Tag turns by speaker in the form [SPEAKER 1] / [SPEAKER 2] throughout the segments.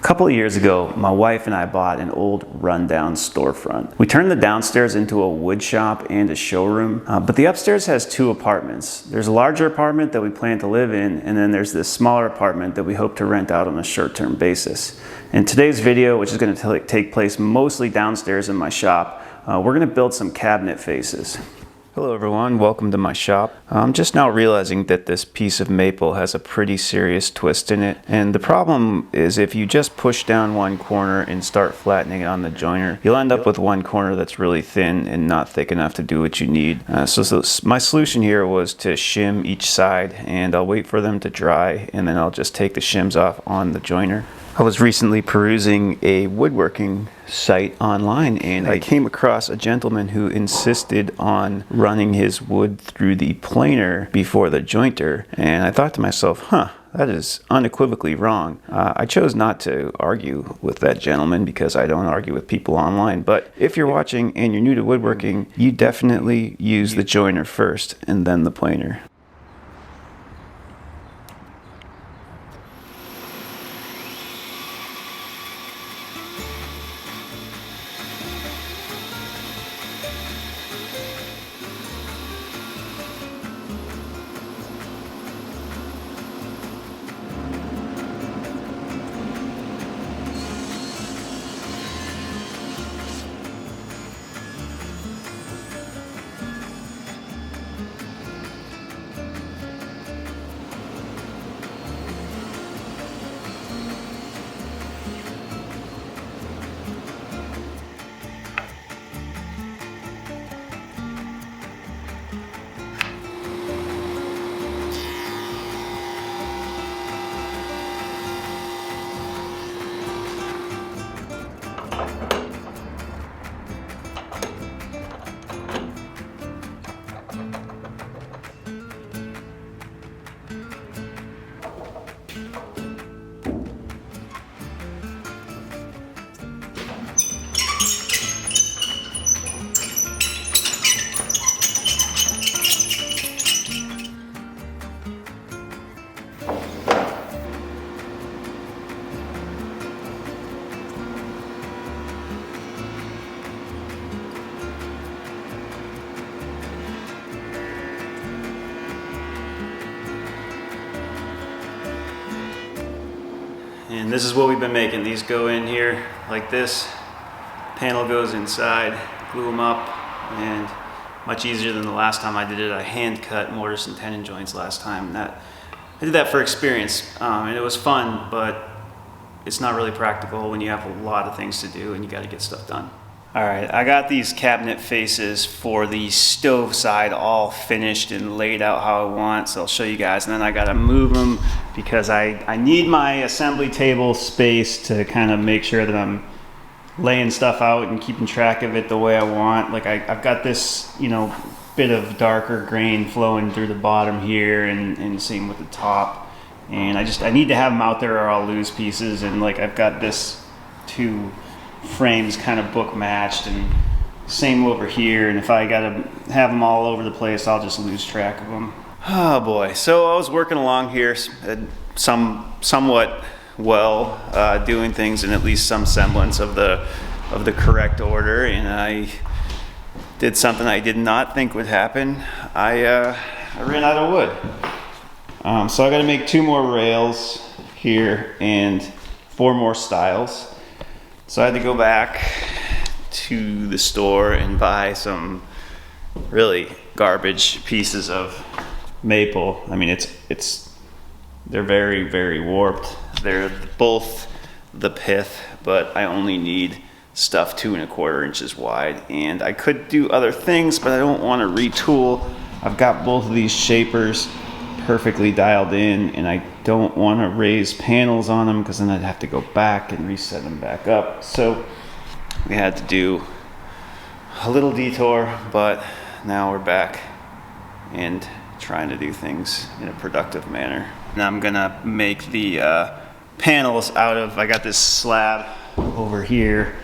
[SPEAKER 1] couple of years ago, my wife and I bought an old rundown storefront. We turned the downstairs into a wood shop and a showroom, but the upstairs has two apartments. There's a larger apartment that we plan to live in, and then there's this smaller apartment that we hope to rent out on a short-term basis. In today's video, which is going to take place mostly downstairs in my shop, we're going to build some cabinet faces. Hello everyone, welcome to my shop. I'm just now realizing that this piece of maple has a pretty serious twist in it, and the problem is if you just push down one corner and start flattening it on the joiner, you'll end up with one corner that's really thin and not thick enough to do what you need. So my solution here was to shim each side, and I'll wait for them to dry and then I'll just take the shims off on the joiner. I was recently perusing a woodworking site online, and I came across a gentleman who insisted on running his wood through the planer before the jointer, and I thought to myself, that is unequivocally wrong. I chose not to argue with that gentleman because I don't argue with people online, but if you're watching and you're new to woodworking, you definitely use the joiner first and then the planer. And this is what we've been making. These go in here like this. Panel goes inside, glue them up, and much easier than the last time I did it. I hand cut mortise and tenon joints last time. I did that for experience, and it was fun, but it's not really practical when you have a lot of things to do and you got to get stuff done. All right, I got these cabinet faces for the stove side all finished and laid out how I want, so I'll show you guys. And then I gotta move them because I need my assembly table space to kind of make sure that I'm laying stuff out and keeping track of it the way I want. Like I've got this, bit of darker grain flowing through the bottom here, and same with the top. And I need to have them out there or I'll lose pieces. And like I've got this two frames kind of book matched, and same over here, and if I gotta have them all over the place, I'll just lose track of them. Oh boy, so I was working along here somewhat well, doing things in at least some semblance of the correct order, and I did something I did not think would happen. I ran out of wood. So I gotta make 2 more rails here and 4 more stiles. So I had to go back to the store and buy some really garbage pieces of maple. I mean, they're very, very warped. They're both the pith, but I only need stuff 2 1/4 inches wide. And I could do other things, but I don't want to retool. I've got both of these shapers perfectly dialed in, and I don't want to raise panels on them because then I'd have to go back and reset them back up. So we had to do a little detour, but now we're back and trying to do things in a productive manner. Now I'm gonna make the panels out of, I got this slab over here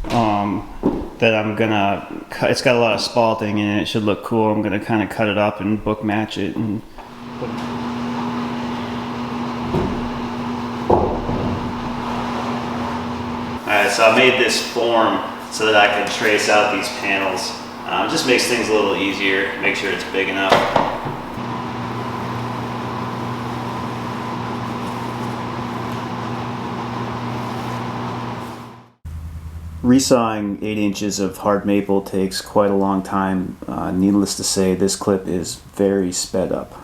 [SPEAKER 1] that I'm gonna cut. It's got a lot of spalting in it. It should look cool. I'm gonna kind of cut it up and book match it and put so I made this form so that I could trace out these panels. It just makes things a little easier, make sure it's big enough. Resawing 8 inches of hard maple takes quite a long time. Needless to say, this clip is very sped up.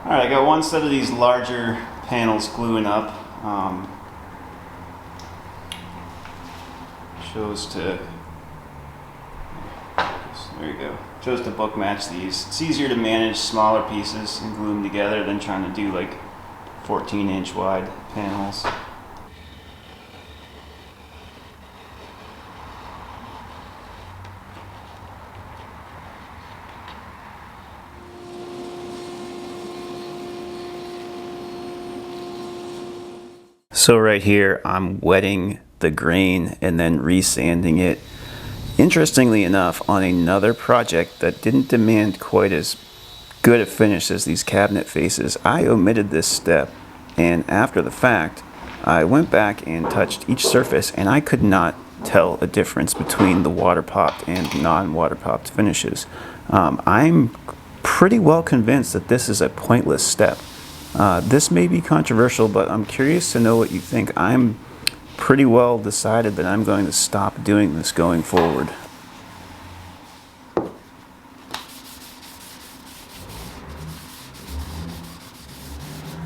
[SPEAKER 1] Alright, I got one set of these larger panels gluing up. There you go. Chose to book match these. It's easier to manage smaller pieces and glue them together than trying to do like 14-inch wide panels. So right here, I'm wetting the grain and then resanding it. Interestingly enough, on another project that didn't demand quite as good a finish as these cabinet faces, I omitted this step, and after the fact, I went back and touched each surface, and I could not tell a difference between the water popped and non-water popped finishes. I'm pretty well convinced that this is a pointless step. This may be controversial, but I'm curious to know what you think. I'm pretty well decided that I'm going to stop doing this going forward.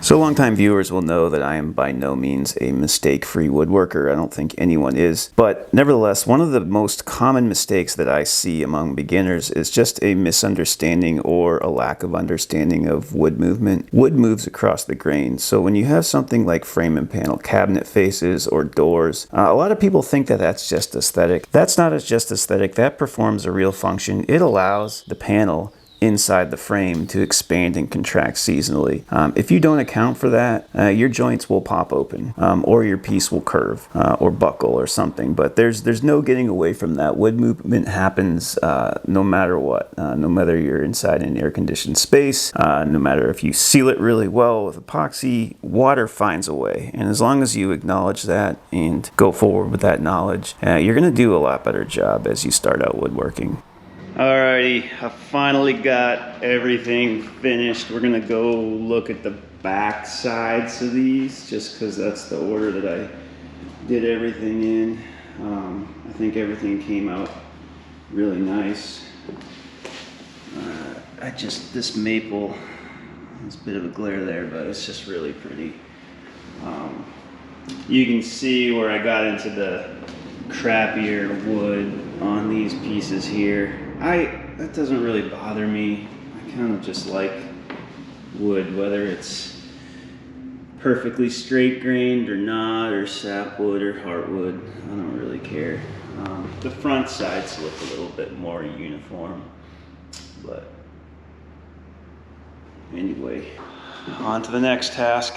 [SPEAKER 1] So longtime viewers will know that I am by no means a mistake-free woodworker. I don't think anyone is. But nevertheless, one of the most common mistakes that I see among beginners is just a misunderstanding or a lack of understanding of wood movement. Wood moves across the grain. So when you have something like frame and panel cabinet faces or doors, a lot of people think that that's just aesthetic. That's not just aesthetic. That performs a real function. It allows the panel inside the frame to expand and contract seasonally. If you don't account for that, your joints will pop open, or your piece will curve, or buckle or something. But there's no getting away from that. Wood movement happens no matter what. No matter you're inside an air-conditioned space, no matter if you seal it really well with epoxy, water finds a way. And as long as you acknowledge that and go forward with that knowledge, you're gonna do a lot better job as you start out woodworking. Alrighty, I finally got everything finished. We're gonna go look at the back sides of these, just because that's the order that I did everything in. I think everything came out really nice. This maple, there's a bit of a glare there, but it's just really pretty. You can see where I got into the crappier wood on these pieces here. That doesn't really bother me. I kind of just like wood, whether it's perfectly straight grained or not, or sapwood or heartwood. I don't really care. The front sides look a little bit more uniform, but anyway, on to the next task.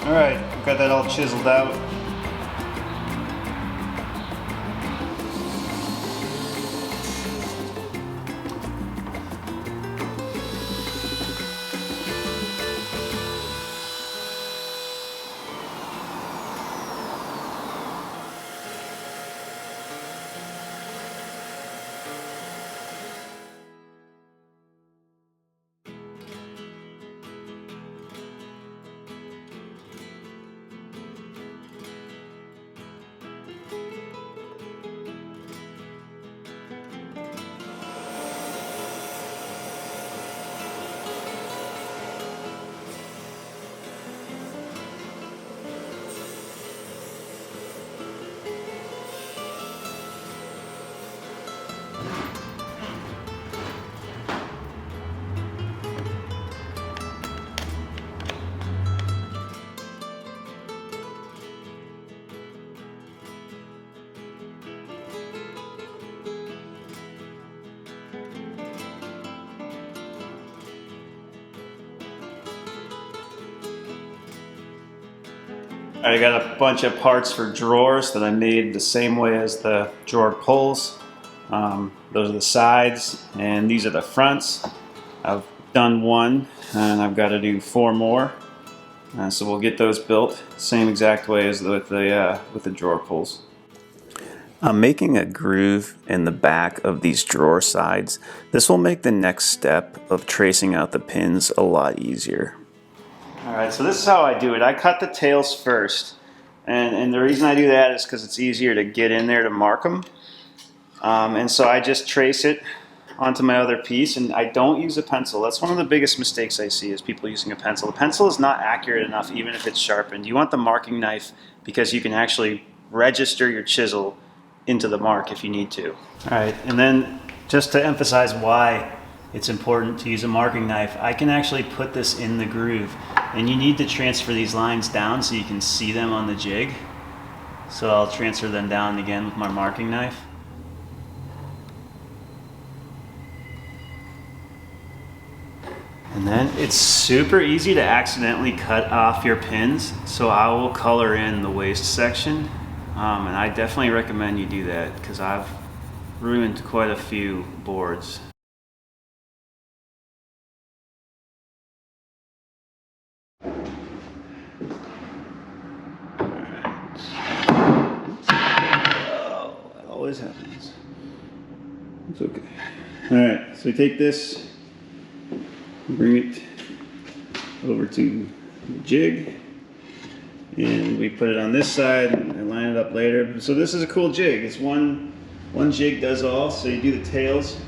[SPEAKER 1] All right, got that all chiseled out. I got a bunch of parts for drawers that I made the same way as the drawer pulls. Those are the sides, and these are the fronts. I've done one, and I've got to do 4 more. So we'll get those built same exact way as with the drawer pulls. I'm making a groove in the back of these drawer sides. This will make the next step of tracing out the pins a lot easier. Alright, so this is how I do it. I cut the tails first, and the reason I do that is because it's easier to get in there to mark them. And so I just trace it onto my other piece, and I don't use a pencil. That's one of the biggest mistakes I see is people using a pencil. The pencil is not accurate enough even if it's sharpened. You want the marking knife because you can actually register your chisel into the mark if you need to. Alright, and then just to emphasize why it's important to use a marking knife, I can actually put this in the groove, and you need to transfer these lines down so you can see them on the jig. So I'll transfer them down again with my marking knife. And then it's super easy to accidentally cut off your pins, so I will color in the waist section, and I definitely recommend you do that because I've ruined quite a few boards. Always happens. It's okay. Alright, so we take this, bring it over to the jig, and we put it on this side and line it up later. So this is a cool jig. It's one jig does all. So you do the tails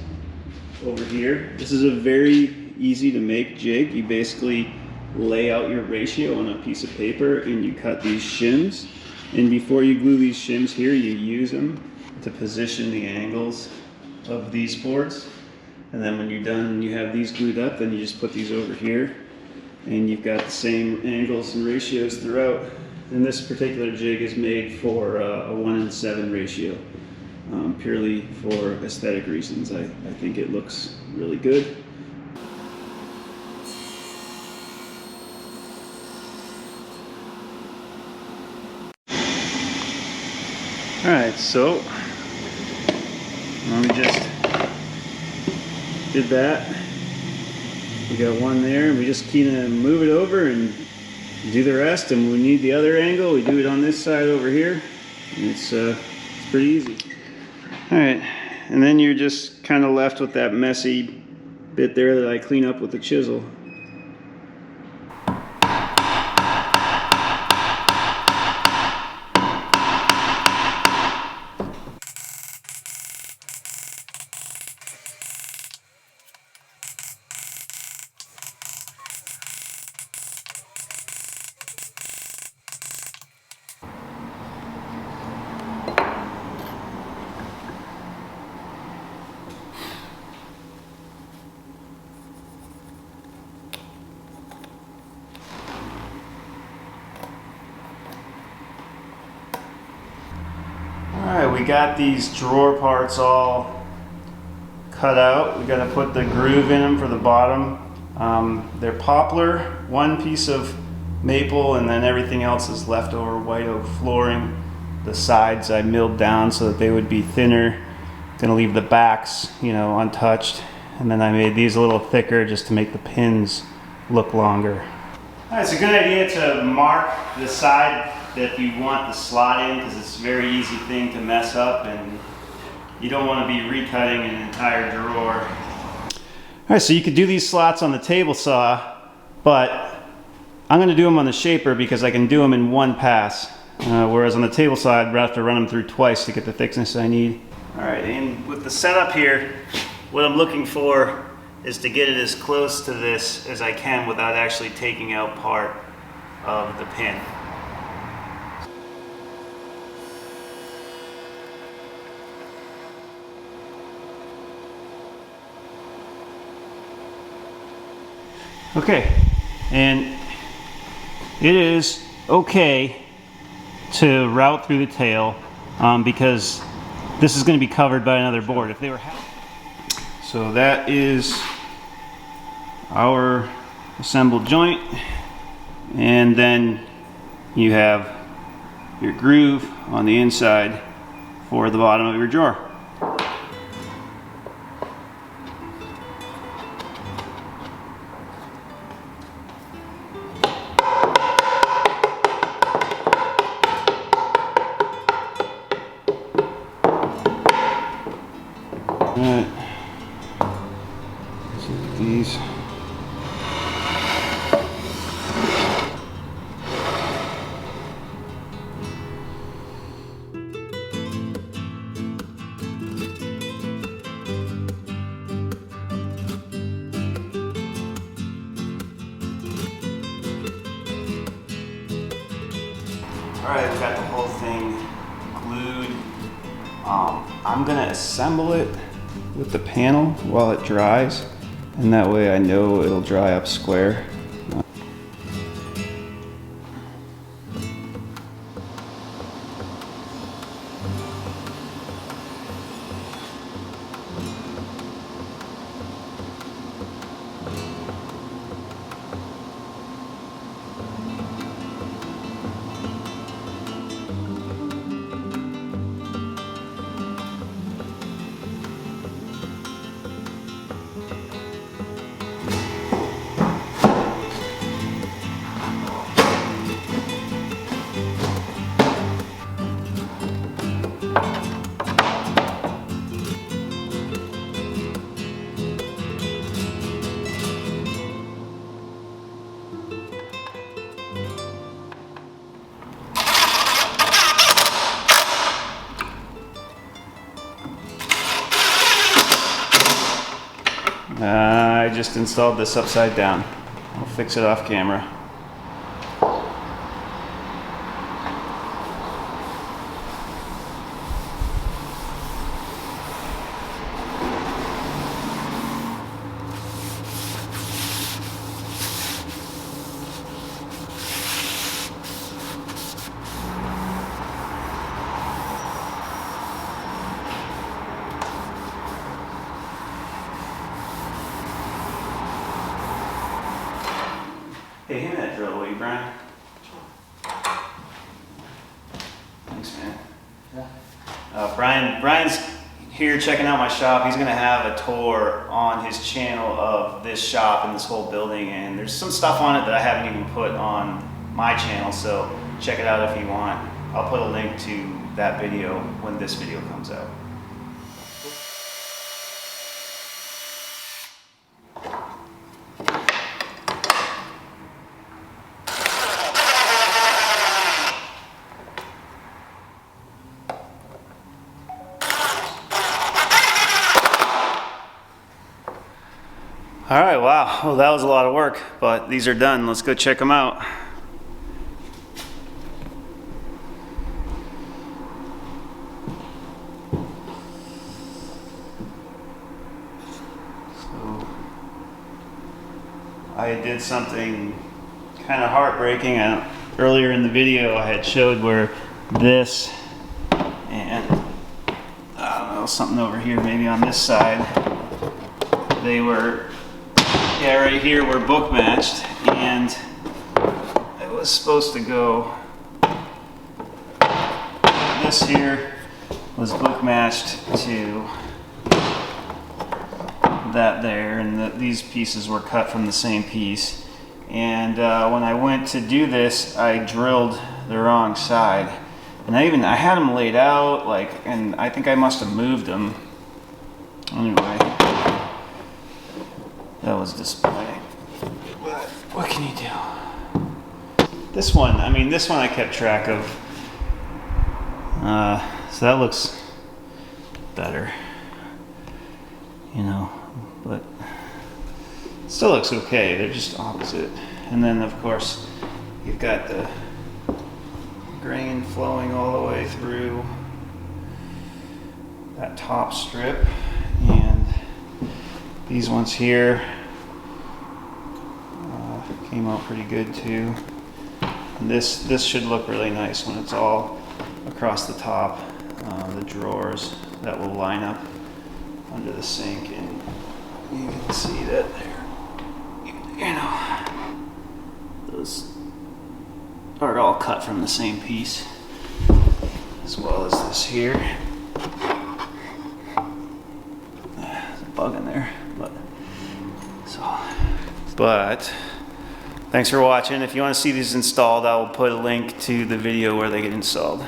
[SPEAKER 1] over here. This is a very easy to make jig. You basically lay out your ratio on a piece of paper and you cut these shims. And before you glue these shims here, you use them to position the angles of these boards. And then when you're done and you have these glued up, then you just put these over here and you've got the same angles and ratios throughout. And this particular jig is made for a 1:7 ratio, purely for aesthetic reasons. I think it looks really good. Alright, so we just did that. We got one there, and we just kind of move it over and do the rest. And when we need the other angle, we do it on this side over here. And it's pretty easy. Alright, and then you're just kind of left with that messy bit there that I clean up with the chisel. Alright, we got these drawer parts all cut out. We got to put the groove in them for the bottom. They're poplar. One piece of maple, and then everything else is leftover white oak flooring. The sides I milled down so that they would be thinner. Gonna leave the backs, you know, untouched. And then I made these a little thicker just to make the pins look longer. It's a good idea to mark the side that you want the slot in, because it's a very easy thing to mess up, and you don't want to be recutting an entire drawer. All right, so you could do these slots on the table saw, but I'm going to do them on the shaper because I can do them in one pass. Whereas on the table saw, I'd have to run them through twice to get the thickness I need. All right, and with the setup here, what I'm looking for is to get it as close to this as I can without actually taking out part of the pin. Okay, and it is okay to route through the tail because this is going to be covered by another board. If they were so that is our assembled joint, and then you have your groove on the inside for the bottom of your drawer. Alright, so these. Alright, we've got the whole thing glued. I'm gonna assemble it with the panel while it dries, and that way I know it'll dry up square. I just installed this upside down. I'll fix it off camera. Hey, hand me that drill, will you, Brian? Thanks, man. Yeah. Brian's here checking out my shop. He's gonna have a tour on his channel of this shop and this whole building, and there's some stuff on it that I haven't even put on my channel, so check it out if you want. I'll put a link to that video when this video comes out. All right, wow, well, that was a lot of work, but these are done. Let's go check them out. So, I did something kind of heartbreaking. Earlier in the video, I had showed where this and, I don't know, something over here, maybe on this side, they were, yeah, right here we're book matched, and was supposed to go. This here was book matched to that there, and these pieces were cut from the same piece. And when I went to do this, I drilled the wrong side, and I had them laid out like, and I think I must have moved them. Anyway, that was disappointing. But what can you do? This one, this one I kept track of. So that looks better, you know, but it still looks okay. They're just opposite. And then of course you've got the grain flowing all the way through that top strip, and these ones here came out pretty good too. And this should look really nice when it's all across the top. The drawers that will line up under the sink, and you can see that those are all cut from the same piece, as well as this here. There's a bug in there, but thanks for watching. If you want to see these installed, I will put a link to the video where they get installed.